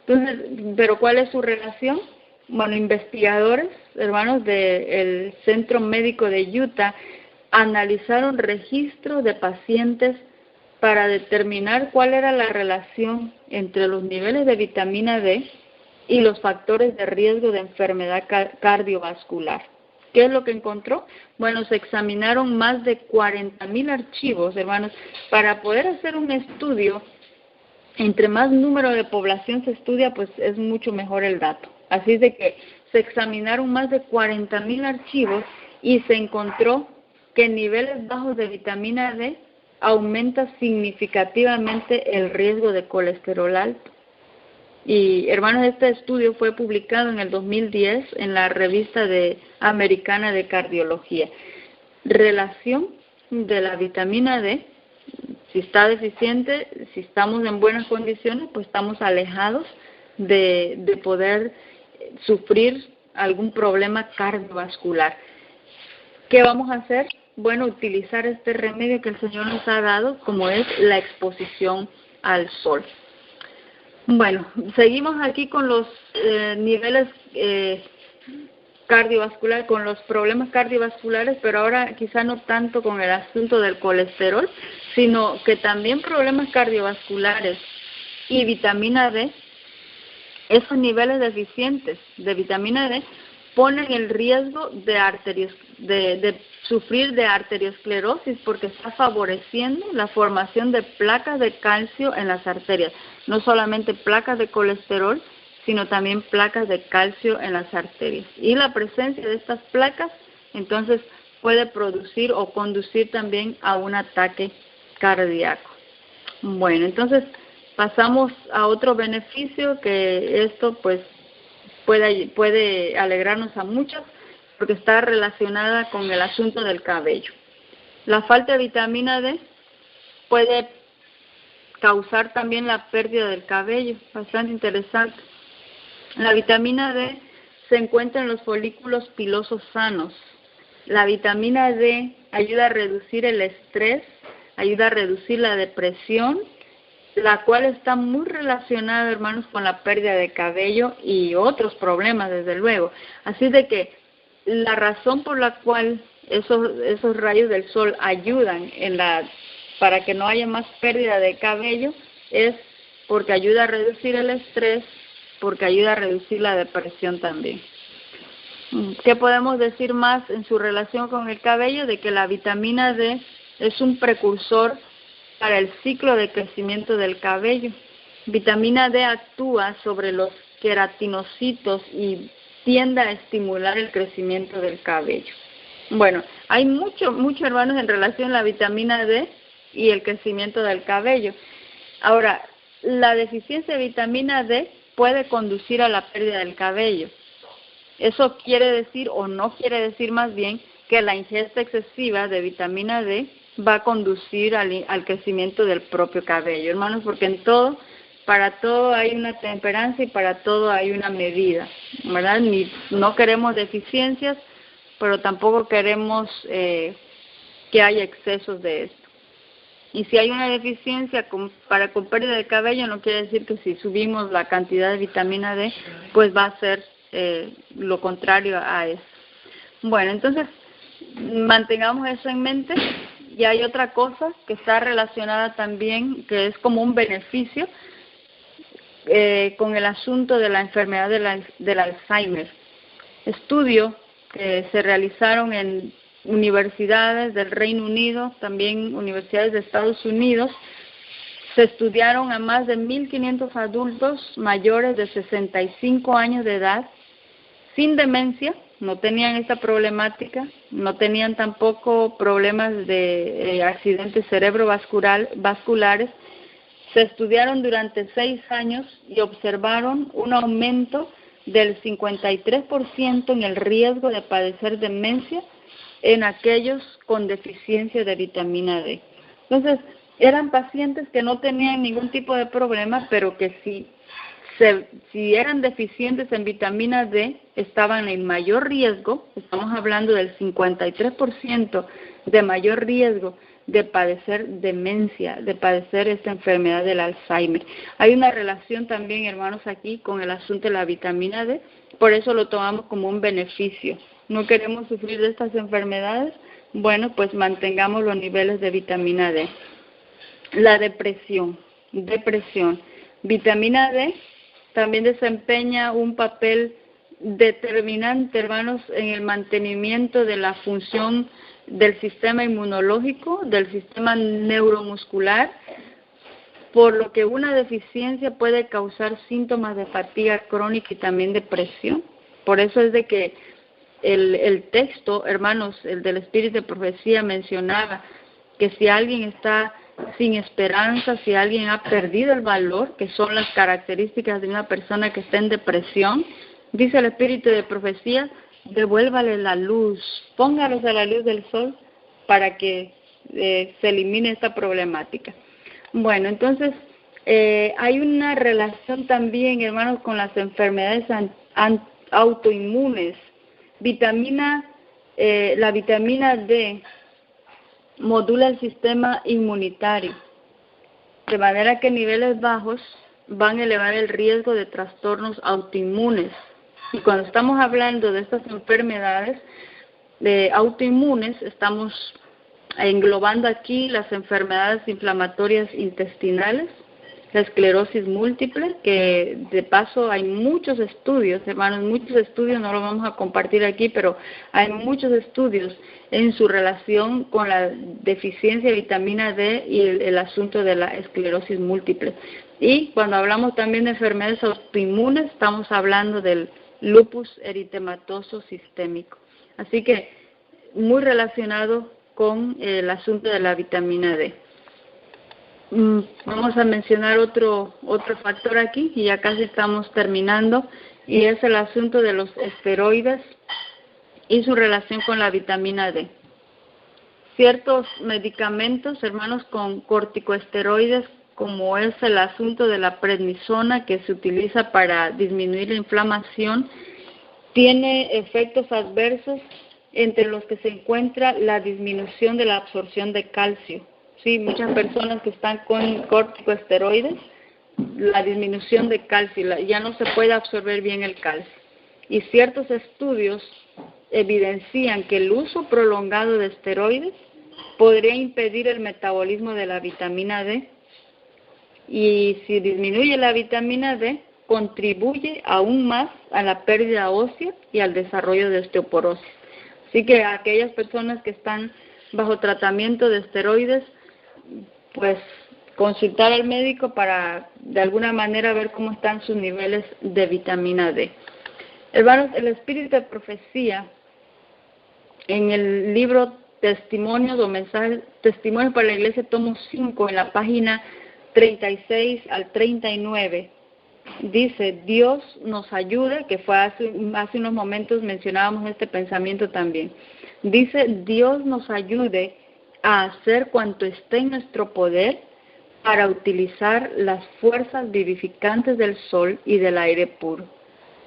Entonces, ¿pero cuál es su relación? Bueno, investigadores, hermanos, del Centro Médico de Utah analizaron registros de pacientes para determinar cuál era la relación entre los niveles de vitamina D y los factores de riesgo de enfermedad cardiovascular. ¿Qué es lo que encontró? Bueno, se examinaron más de 40,000 archivos, hermanos, para poder hacer un estudio. Entre más número de población se estudia, pues es mucho mejor el dato. Así es de que se examinaron más de 40,000 archivos y se encontró que niveles bajos de vitamina D aumenta significativamente el riesgo de colesterol alto. Y, hermanos, este estudio fue publicado en el 2010 en la revista americana de cardiología. Relación de la vitamina D, si está deficiente, si estamos en buenas condiciones, pues estamos alejados de poder sufrir algún problema cardiovascular. ¿Qué vamos a hacer? Bueno, utilizar este remedio que el Señor nos ha dado, como es la exposición al sol. Bueno, seguimos aquí con los niveles cardiovasculares, con los problemas cardiovasculares, pero ahora quizá no tanto con el asunto del colesterol, sino que también problemas cardiovasculares y vitamina D, esos niveles deficientes de vitamina D ponen el riesgo de sufrir de arteriosclerosis, porque está favoreciendo la formación de placas de calcio en las arterias. No solamente placas de colesterol, sino también placas de calcio en las arterias. Y la presencia de estas placas, entonces, puede producir o conducir también a un ataque cardíaco. Bueno, entonces, pasamos a otro beneficio, que esto, pues, puede alegrarnos a muchos, porque está relacionada con el asunto del cabello. La falta de vitamina D puede causar también la pérdida del cabello, bastante interesante. La vitamina D se encuentra en los folículos pilosos sanos. La vitamina D ayuda a reducir el estrés, ayuda a reducir la depresión, la cual está muy relacionada, hermanos, con la pérdida de cabello y otros problemas, desde luego. Así de que la razón por la cual esos rayos del sol ayudan para que no haya más pérdida de cabello es porque ayuda a reducir el estrés, porque ayuda a reducir la depresión también. ¿Qué podemos decir más en su relación con el cabello? De que la vitamina D es un precursor para el ciclo de crecimiento del cabello. Vitamina D actúa sobre los queratinocitos y tiende a estimular el crecimiento del cabello. Bueno, hay mucho, hermanos, en relación a la vitamina D y el crecimiento del cabello. Ahora, la deficiencia de vitamina D puede conducir a la pérdida del cabello. Eso quiere decir, o no quiere decir más bien, que la ingesta excesiva de vitamina D va a conducir al crecimiento del propio cabello, hermanos, porque para todo hay una temperancia y para todo hay una medida, ¿verdad? No queremos deficiencias, pero tampoco queremos que haya excesos de esto. Y si hay una deficiencia con pérdida de cabello, no quiere decir que si subimos la cantidad de vitamina D, pues va a ser lo contrario a eso. Bueno, entonces mantengamos eso en mente. Y hay otra cosa que está relacionada también, que es como un beneficio con el asunto de la enfermedad del Alzheimer. Estudios que se realizaron en universidades del Reino Unido, también universidades de Estados Unidos, se estudiaron a más de 1.500 adultos mayores de 65 años de edad, sin demencia, no tenían esta problemática, no tenían tampoco problemas de accidentes cerebrovasculares. Se estudiaron durante 6 años y observaron un aumento del 53% en el riesgo de padecer demencia en aquellos con deficiencia de vitamina D. Entonces, eran pacientes que no tenían ningún tipo de problema, pero que si eran deficientes en vitamina D, estaban en mayor riesgo, estamos hablando del 53% de mayor riesgo de padecer demencia, de padecer esta enfermedad del Alzheimer. Hay una relación también, hermanos, aquí con el asunto de la vitamina D, por eso lo tomamos como un beneficio. No queremos sufrir de estas enfermedades, bueno, pues mantengamos los niveles de vitamina D. La depresión. Vitamina D también desempeña un papel determinante, hermanos, en el mantenimiento de la función del sistema inmunológico, del sistema neuromuscular, por lo que una deficiencia puede causar síntomas de fatiga crónica y también depresión. Por eso es de que el texto, hermanos, el del Espíritu de Profecía mencionaba que si alguien está sin esperanza, si alguien ha perdido el valor, que son las características de una persona que está en depresión, dice el Espíritu de Profecía, devuélvale la luz, póngalos a la luz del sol para que se elimine esta problemática. Bueno, entonces hay una relación también, hermanos, con las enfermedades autoinmunes. La vitamina D modula el sistema inmunitario, de manera que niveles bajos van a elevar el riesgo de trastornos autoinmunes. Y cuando estamos hablando de estas enfermedades autoinmunes, estamos englobando aquí las enfermedades inflamatorias intestinales, la esclerosis múltiple, que de paso hay muchos estudios, hermanos, muchos estudios, no los vamos a compartir aquí, pero hay muchos estudios en su relación con la deficiencia de vitamina D y el asunto de la esclerosis múltiple. Y cuando hablamos también de enfermedades autoinmunes, estamos hablando del lupus eritematoso sistémico. Así que muy relacionado con el asunto de la vitamina D. Vamos a mencionar otro factor aquí, y ya casi estamos terminando, y es el asunto de los esteroides y su relación con la vitamina D. Ciertos medicamentos, hermanos, con corticosteroides, como es el asunto de la prednisona, que se utiliza para disminuir la inflamación, tiene efectos adversos entre los que se encuentra la disminución de la absorción de calcio. Sí, muchas personas que están con corticosteroides, la disminución de calcio, ya no se puede absorber bien el calcio. Y ciertos estudios evidencian que el uso prolongado de esteroides podría impedir el metabolismo de la vitamina D, y si disminuye la vitamina D, contribuye aún más a la pérdida ósea y al desarrollo de osteoporosis. Así que aquellas personas que están bajo tratamiento de esteroides, pues consultar al médico para de alguna manera ver cómo están sus niveles de vitamina D. Hermanos, el Espíritu de Profecía, en el libro Testimonios o Mensajes, Testimonios para la Iglesia, tomo 5, en la página 36 al 39, dice, Dios nos ayude, que fue hace unos momentos mencionábamos este pensamiento también. Dice, Dios nos ayude a hacer cuanto esté en nuestro poder para utilizar las fuerzas vivificantes del sol y del aire puro.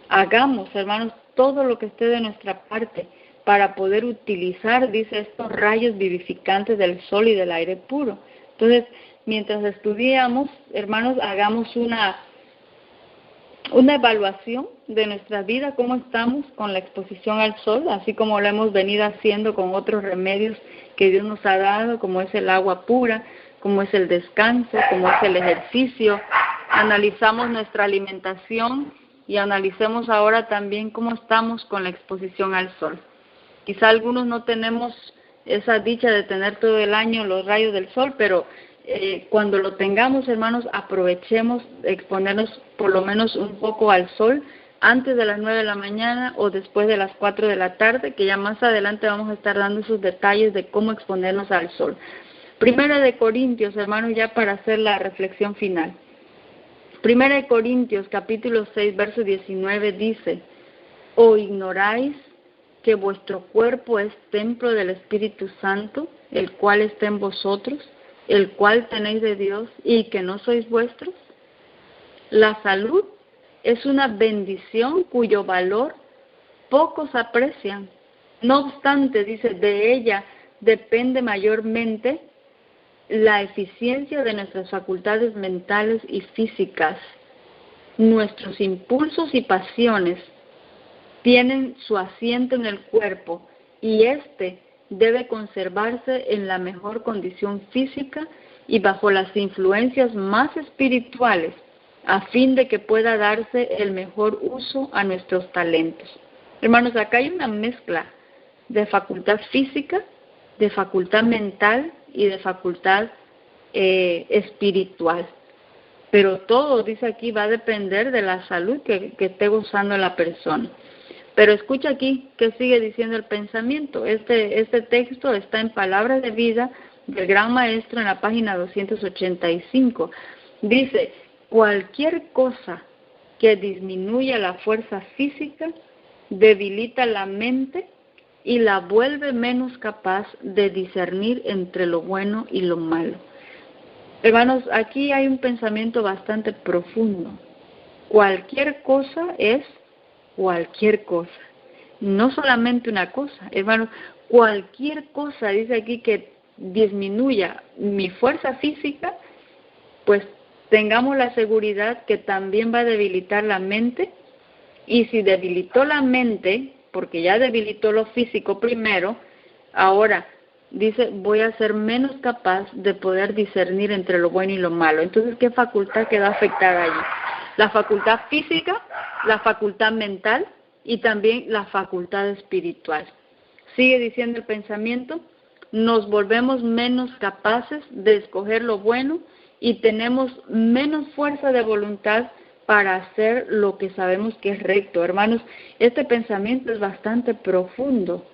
Hagamos, hermanos, todo lo que esté de nuestra parte para poder utilizar, dice, estos rayos vivificantes del sol y del aire puro. Entonces, mientras estudiamos, hermanos, hagamos una evaluación de nuestra vida, cómo estamos con la exposición al sol, así como lo hemos venido haciendo con otros remedios que Dios nos ha dado, como es el agua pura, como es el descanso, como es el ejercicio. Analizamos nuestra alimentación y analicemos ahora también cómo estamos con la exposición al sol. Quizá algunos no tenemos esa dicha de tener todo el año los rayos del sol, pero cuando lo tengamos, hermanos, aprovechemos exponernos por lo menos un poco al sol antes de las 9 de la mañana o después de las 4 de la tarde, que ya más adelante vamos a estar dando esos detalles de cómo exponernos al sol. Primera de Corintios, hermanos, ya para hacer la reflexión final. Primera de Corintios, capítulo 6, verso 19, dice, ¿o ignoráis que vuestro cuerpo es templo del Espíritu Santo, el cual está en vosotros, el cual tenéis de Dios, y que no sois vuestros? La salud es una bendición cuyo valor pocos aprecian. No obstante, dice, de ella depende mayormente la eficiencia de nuestras facultades mentales y físicas. Nuestros impulsos y pasiones tienen su asiento en el cuerpo y éste debe conservarse en la mejor condición física y bajo las influencias más espirituales, a fin de que pueda darse el mejor uso a nuestros talentos. Hermanos, acá hay una mezcla de facultad física, de facultad mental y de facultad espiritual. Pero todo, dice aquí, va a depender de la salud que esté gozando la persona. Pero escucha aquí que sigue diciendo el pensamiento. Este texto está en Palabras de Vida del Gran Maestro en la página 285. Dice, cualquier cosa que disminuya la fuerza física debilita la mente y la vuelve menos capaz de discernir entre lo bueno y lo malo. Hermanos, aquí hay un pensamiento bastante profundo. Cualquier cosa es cualquier cosa, no solamente una cosa. Hermanos, cualquier cosa, dice aquí, que disminuya mi fuerza física, pues tengamos la seguridad que también va a debilitar la mente, y si debilitó la mente, porque ya debilitó lo físico primero, ahora dice, voy a ser menos capaz de poder discernir entre lo bueno y lo malo. Entonces, ¿qué facultad queda afectada allí? La facultad física, la facultad mental y también la facultad espiritual. Sigue diciendo el pensamiento, nos volvemos menos capaces de escoger lo bueno y tenemos menos fuerza de voluntad para hacer lo que sabemos que es recto. Hermanos, este pensamiento es bastante profundo.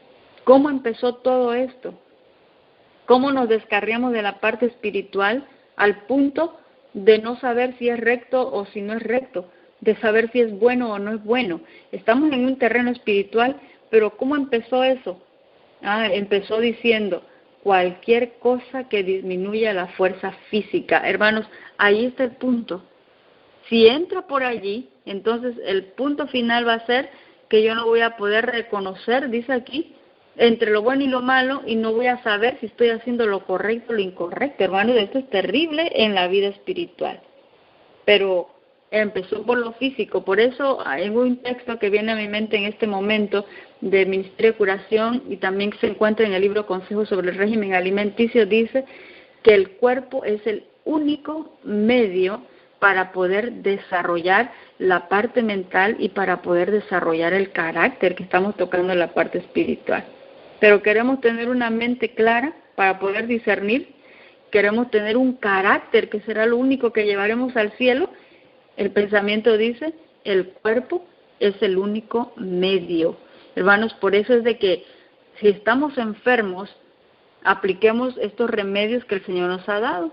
¿Cómo empezó todo esto? ¿Cómo nos descarriamos de la parte espiritual al punto de no saber si es recto o si no es recto, de saber si es bueno o no es bueno? Estamos en un terreno espiritual, pero ¿cómo empezó eso? Empezó diciendo, cualquier cosa que disminuya la fuerza física. Hermanos, ahí está el punto. Si entra por allí, entonces el punto final va a ser que yo no voy a poder reconocer, dice aquí, entre lo bueno y lo malo, y no voy a saber si estoy haciendo lo correcto o lo incorrecto. Hermanos, esto es terrible en la vida espiritual. Pero empezó por lo físico. Por eso hay un texto que viene a mi mente en este momento de Ministerio de Curación, y también se encuentra en el libro Consejos sobre el Régimen Alimenticio. Dice que el cuerpo es el único medio para poder desarrollar la parte mental y para poder desarrollar el carácter, que estamos tocando en la parte espiritual. Pero queremos tener una mente clara para poder discernir, queremos tener un carácter que será lo único que llevaremos al cielo. El pensamiento dice, el cuerpo es el único medio. Hermanos, por eso es de que si estamos enfermos, apliquemos estos remedios que el Señor nos ha dado.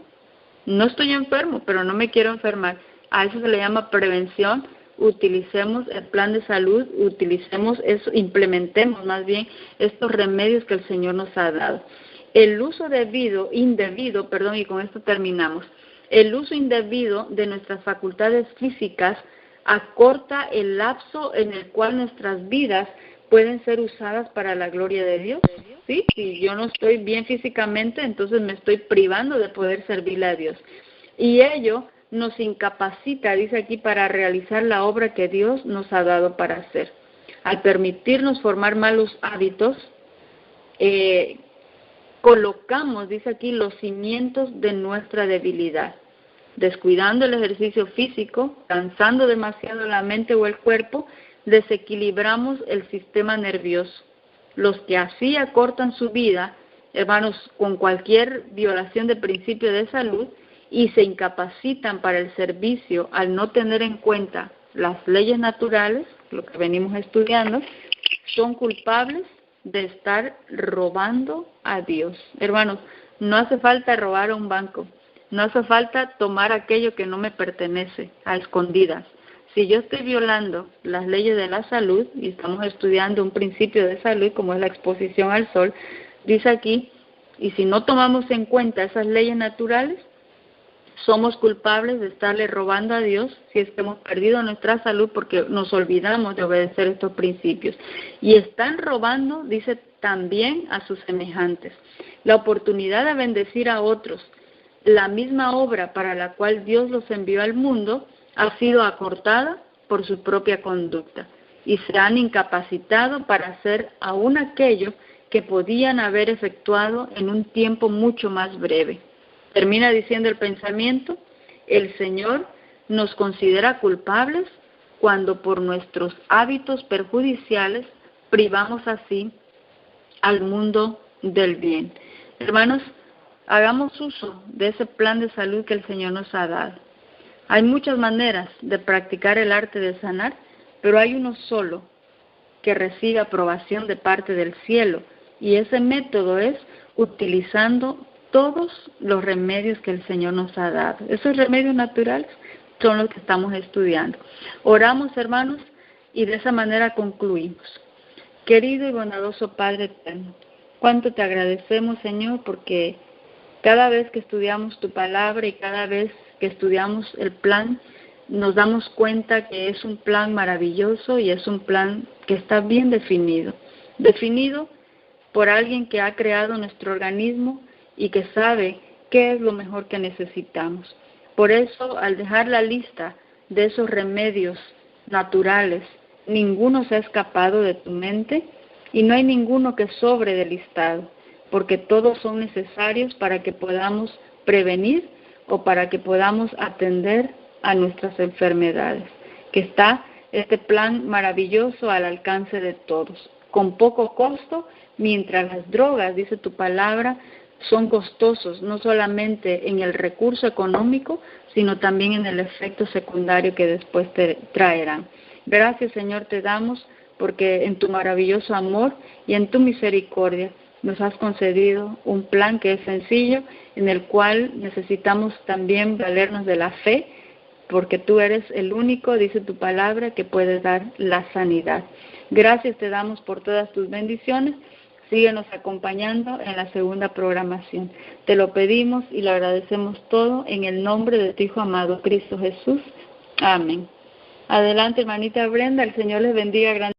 No estoy enfermo, pero no me quiero enfermar. a eso se le llama prevención. Utilicemos el plan de salud, utilicemos eso, implementemos más bien estos remedios que el Señor nos ha dado. El uso indebido, y con esto terminamos, el uso indebido de nuestras facultades físicas acorta el lapso en el cual nuestras vidas pueden ser usadas para la gloria de Dios. ¿Sí? Si yo no estoy bien físicamente, entonces me estoy privando de poder servirle a Dios. Y ello nos incapacita, dice aquí, para realizar la obra que Dios nos ha dado para hacer. Al permitirnos formar malos hábitos, colocamos, dice aquí, los cimientos de nuestra debilidad. Descuidando el ejercicio físico, cansando demasiado la mente o el cuerpo, desequilibramos el sistema nervioso. Los que así acortan su vida, hermanos, con cualquier violación de principio de salud, y se incapacitan para el servicio al no tener en cuenta las leyes naturales, lo que venimos estudiando, son culpables de estar robando a Dios. Hermanos, no hace falta robar a un banco, no hace falta tomar aquello que no me pertenece a escondidas. Si yo estoy violando las leyes de la salud, y estamos estudiando un principio de salud como es la exposición al sol, dice aquí, y si no tomamos en cuenta esas leyes naturales, somos culpables de estarle robando a Dios si es que hemos perdido nuestra salud porque nos olvidamos de obedecer estos principios. Y están robando, dice, también a sus semejantes. La oportunidad de bendecir a otros, la misma obra para la cual Dios los envió al mundo, ha sido acortada por su propia conducta y se han incapacitado para hacer aún aquello que podían haber efectuado en un tiempo mucho más breve. Termina diciendo el pensamiento, el Señor nos considera culpables cuando por nuestros hábitos perjudiciales privamos así al mundo del bien. Hermanos, hagamos uso de ese plan de salud que el Señor nos ha dado. Hay muchas maneras de practicar el arte de sanar, pero hay uno solo que recibe aprobación de parte del cielo, y ese método es utilizando todos los remedios que el Señor nos ha dado. Esos remedios naturales son los que estamos estudiando. Oramos, hermanos, y de esa manera concluimos. Querido y bondadoso Padre eterno, cuánto te agradecemos, Señor, porque cada vez que estudiamos tu palabra y cada vez que estudiamos el plan, nos damos cuenta que es un plan maravilloso y es un plan que está bien definido. Definido por alguien que ha creado nuestro organismo y que sabe qué es lo mejor que necesitamos. Por eso, al dejar la lista de esos remedios naturales, ninguno se ha escapado de tu mente y no hay ninguno que sobre del listado, porque todos son necesarios para que podamos prevenir o para que podamos atender a nuestras enfermedades, que está este plan maravilloso al alcance de todos, con poco costo, mientras las drogas, dice tu palabra, son costosos, no solamente en el recurso económico, sino también en el efecto secundario que después te traerán. Gracias, Señor, te damos, porque en tu maravilloso amor y en tu misericordia nos has concedido un plan que es sencillo, en el cual necesitamos también valernos de la fe, porque tú eres el único, dice tu palabra, que puede dar la sanidad. Gracias te damos por todas tus bendiciones. Síguenos acompañando en la segunda programación. Te lo pedimos y lo agradecemos todo en el nombre de tu Hijo amado, Cristo Jesús. Amén. Adelante, hermanita Brenda. El Señor les bendiga grandemente.